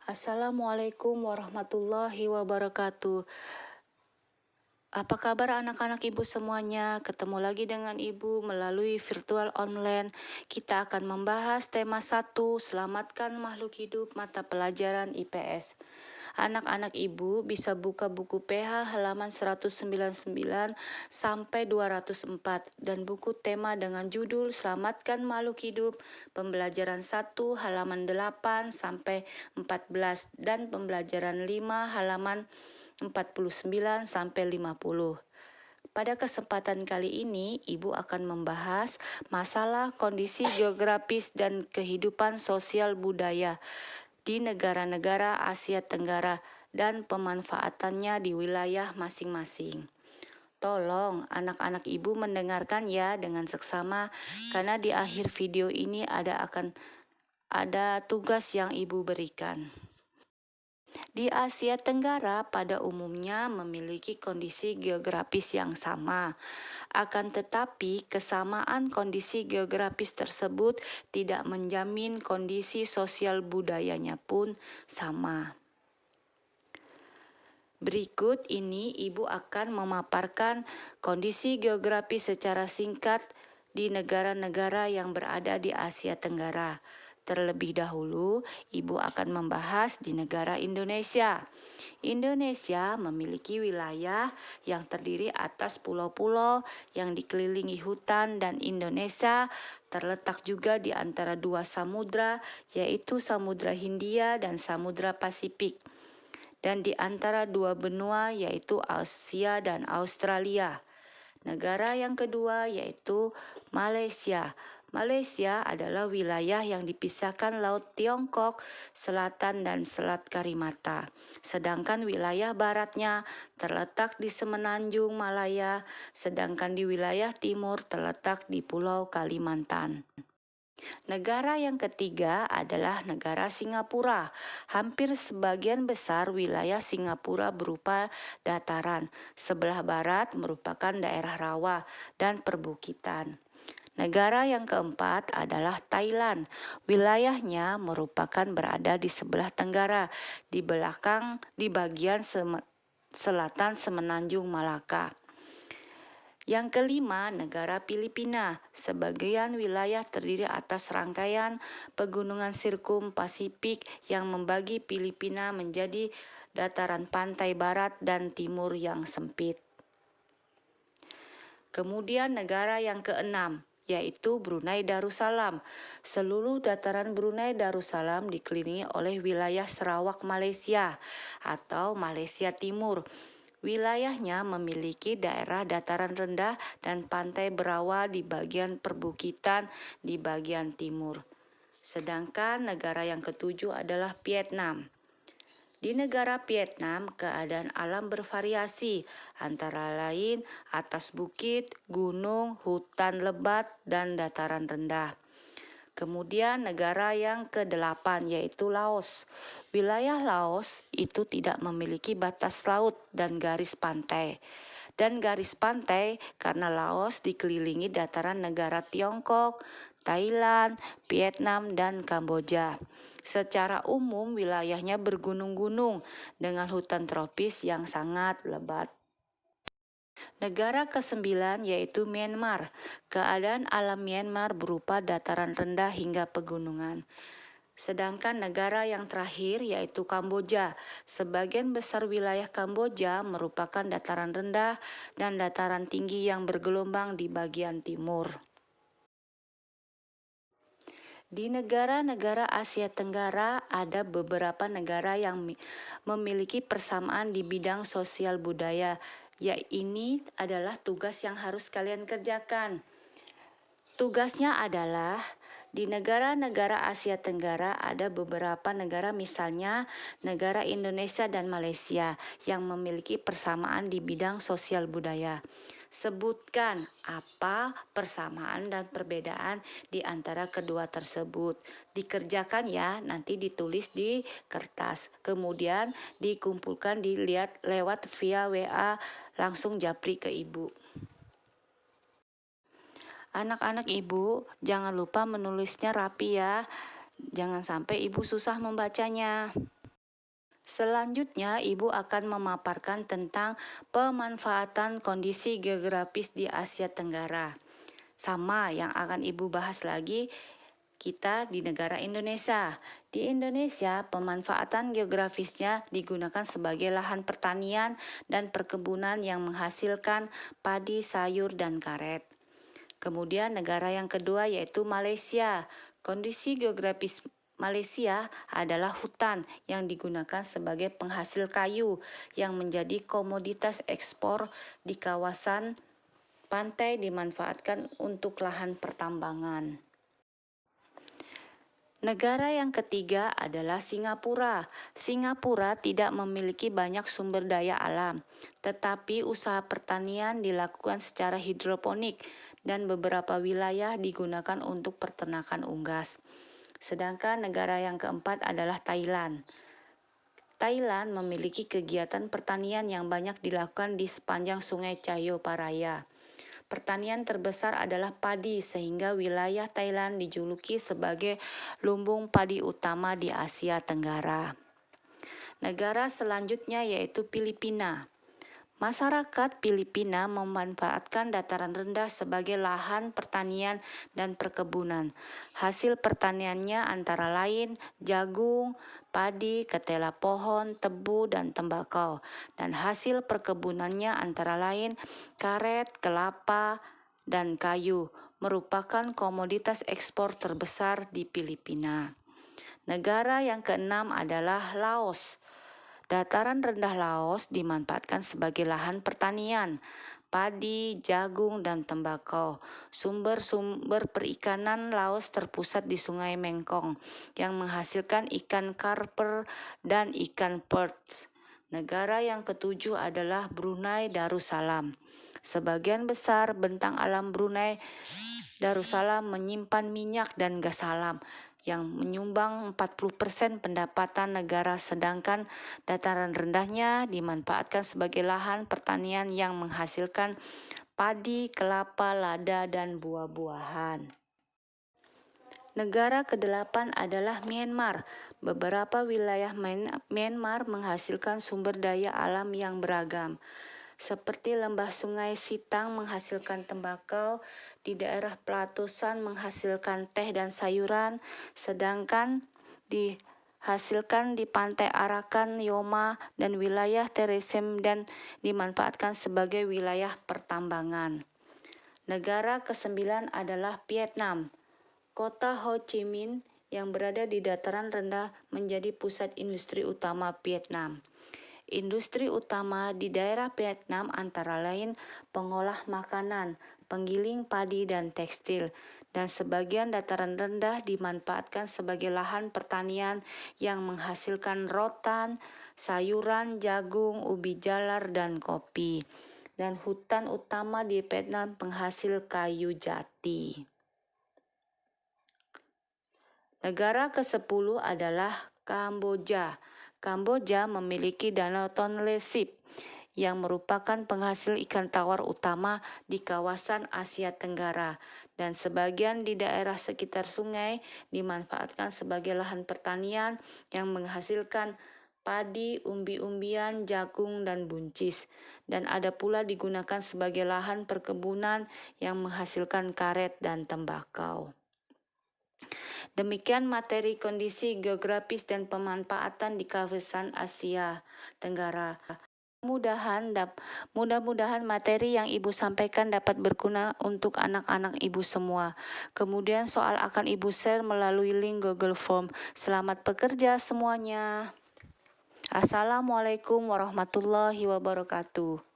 Assalamualaikum warahmatullahi wabarakatuh. Apa kabar anak-anak ibu semuanya? Ketemu lagi dengan ibu melalui virtual online. Kita akan membahas tema 1, selamatkan makhluk hidup mata pelajaran IPS. Anak-anak ibu bisa buka buku PH halaman 199 sampai 204 dan buku tema dengan judul Selamatkan Makhluk Hidup pembelajaran 1 halaman 8 sampai 14 dan pembelajaran 5 halaman 49 sampai 50. Pada kesempatan kali ini, Ibu akan membahas masalah kondisi geografis dan kehidupan sosial budaya di negara-negara Asia Tenggara dan pemanfaatannya di wilayah masing-masing. Tolong anak-anak ibu mendengarkan ya dengan seksama, karena di akhir video ini ada tugas yang ibu berikan. Di Asia Tenggara pada umumnya memiliki kondisi geografis yang sama. Akan tetapi, kesamaan kondisi geografis tersebut tidak menjamin kondisi sosial budayanya pun sama. Berikut ini Ibu akan memaparkan kondisi geografis secara singkat di negara-negara yang berada di Asia Tenggara. Terlebih dahulu, Ibu akan membahas di negara Indonesia. Indonesia memiliki wilayah yang terdiri atas pulau-pulau yang dikelilingi hutan, dan Indonesia terletak juga di antara dua samudra, yaitu Samudra Hindia dan Samudra Pasifik, dan di antara dua benua yaitu Asia dan Australia. Negara yang kedua yaitu Malaysia. Malaysia adalah wilayah yang dipisahkan Laut Tiongkok Selatan dan Selat Karimata. Sedangkan wilayah baratnya terletak di Semenanjung Malaya, sedangkan di wilayah timur terletak di Pulau Kalimantan. Negara yang ketiga adalah negara Singapura. Hampir sebagian besar wilayah Singapura berupa dataran. Sebelah barat merupakan daerah rawa dan perbukitan. Negara yang keempat adalah Thailand. Wilayahnya merupakan berada di sebelah tenggara, di bagian selatan Semenanjung Malaka. Yang kelima, negara Filipina. Sebagian wilayah terdiri atas rangkaian pegunungan sirkum Pasifik yang membagi Filipina menjadi dataran pantai barat dan timur yang sempit. Kemudian negara yang keenam, yaitu Brunei Darussalam. Seluruh dataran Brunei Darussalam dikelilingi oleh wilayah Sarawak Malaysia atau Malaysia Timur. Wilayahnya memiliki daerah dataran rendah dan pantai berawa di bagian perbukitan di bagian timur. Sedangkan negara yang ketujuh adalah Vietnam. Di negara Vietnam, keadaan alam bervariasi, antara lain atas bukit, gunung, hutan lebat, dan dataran rendah. Kemudian negara yang ke-8 yaitu Laos. Wilayah Laos itu tidak memiliki batas laut dan garis pantai. Karena Laos dikelilingi dataran negara Tiongkok, Thailand, Vietnam, dan Kamboja. Secara umum wilayahnya bergunung-gunung dengan hutan tropis yang sangat lebat. Negara ke-9 yaitu Myanmar. Keadaan alam Myanmar berupa dataran rendah hingga pegunungan. Sedangkan negara yang terakhir yaitu Kamboja. Sebagian besar wilayah Kamboja merupakan dataran rendah dan dataran tinggi yang bergelombang di bagian timur. Di negara-negara Asia Tenggara ada beberapa negara yang memiliki persamaan di bidang sosial budaya. Ya, ini adalah tugas yang harus kalian kerjakan. Tugasnya adalah di negara-negara Asia Tenggara ada beberapa negara, misalnya negara Indonesia dan Malaysia yang memiliki persamaan di bidang sosial budaya. Sebutkan apa persamaan dan perbedaan di antara kedua tersebut. Dikerjakan ya, nanti ditulis di kertas. Kemudian dikumpulkan, dilihat lewat via WA, langsung japri ke ibu. Anak-anak ibu, jangan lupa menulisnya rapi ya. Jangan sampai ibu susah membacanya. Selanjutnya, Ibu akan memaparkan tentang pemanfaatan kondisi geografis di Asia Tenggara. Sama yang akan Ibu bahas lagi kita di negara Indonesia. Di Indonesia, pemanfaatan geografisnya digunakan sebagai lahan pertanian dan perkebunan yang menghasilkan padi, sayur, dan karet. Kemudian negara yang kedua yaitu Malaysia. Kondisi geografis Malaysia adalah hutan yang digunakan sebagai penghasil kayu yang menjadi komoditas ekspor di kawasan pantai dimanfaatkan untuk lahan pertambangan. Negara yang ketiga adalah Singapura. Singapura tidak memiliki banyak sumber daya alam, tetapi usaha pertanian dilakukan secara hidroponik dan beberapa wilayah digunakan untuk peternakan unggas. Sedangkan negara yang keempat adalah Thailand. Thailand memiliki kegiatan pertanian yang banyak dilakukan di sepanjang Sungai Chao Phraya. Pertanian terbesar adalah padi sehingga wilayah Thailand dijuluki sebagai lumbung padi utama di Asia Tenggara. Negara selanjutnya yaitu Filipina. Masyarakat Filipina memanfaatkan dataran rendah sebagai lahan pertanian dan perkebunan. Hasil pertaniannya antara lain jagung, padi, ketela pohon, tebu, dan tembakau. Dan hasil perkebunannya antara lain karet, kelapa, dan kayu, merupakan komoditas ekspor terbesar di Filipina. Negara yang keenam adalah Laos. Dataran rendah Laos dimanfaatkan sebagai lahan pertanian, padi, jagung, dan tembakau. Sumber-sumber perikanan Laos terpusat di Sungai Mekong yang menghasilkan ikan karper dan ikan perch. Negara yang ketujuh adalah Brunei Darussalam. Sebagian besar bentang alam Brunei Darussalam menyimpan minyak dan gas alam yang menyumbang 40% pendapatan negara, sedangkan dataran rendahnya dimanfaatkan sebagai lahan pertanian yang menghasilkan padi, kelapa, lada, dan buah-buahan. Negara ke-8 adalah Myanmar. Beberapa wilayah Myanmar menghasilkan sumber daya alam yang beragam, seperti lembah Sungai Sitang menghasilkan tembakau, di daerah pelatasan menghasilkan teh dan sayuran, sedangkan dihasilkan di pantai Arakan, Yoma, dan wilayah Teresem dan dimanfaatkan sebagai wilayah pertambangan. Negara ke-9 adalah Vietnam. Kota Ho Chi Minh yang berada di dataran rendah menjadi pusat industri utama Vietnam. Industri utama di daerah Vietnam antara lain pengolah makanan, penggiling padi, dan tekstil, dan sebagian dataran rendah dimanfaatkan sebagai lahan pertanian yang menghasilkan rotan, sayuran, jagung, ubi jalar, dan kopi. Dan hutan utama di Vietnam penghasil kayu jati. Negara ke-10 adalah Kamboja. Kamboja memiliki Danau Tonle Sap yang merupakan penghasil ikan tawar utama di kawasan Asia Tenggara, dan sebagian di daerah sekitar sungai dimanfaatkan sebagai lahan pertanian yang menghasilkan padi, umbi-umbian, jagung, dan buncis, dan ada pula digunakan sebagai lahan perkebunan yang menghasilkan karet dan tembakau. Demikian materi kondisi geografis dan pemanfaatan di kawasan Asia Tenggara. Mudah-mudahan materi yang Ibu sampaikan dapat berguna untuk anak-anak Ibu semua. Kemudian soal akan Ibu share melalui link Google Form. Selamat bekerja semuanya. Assalamualaikum warahmatullahi wabarakatuh.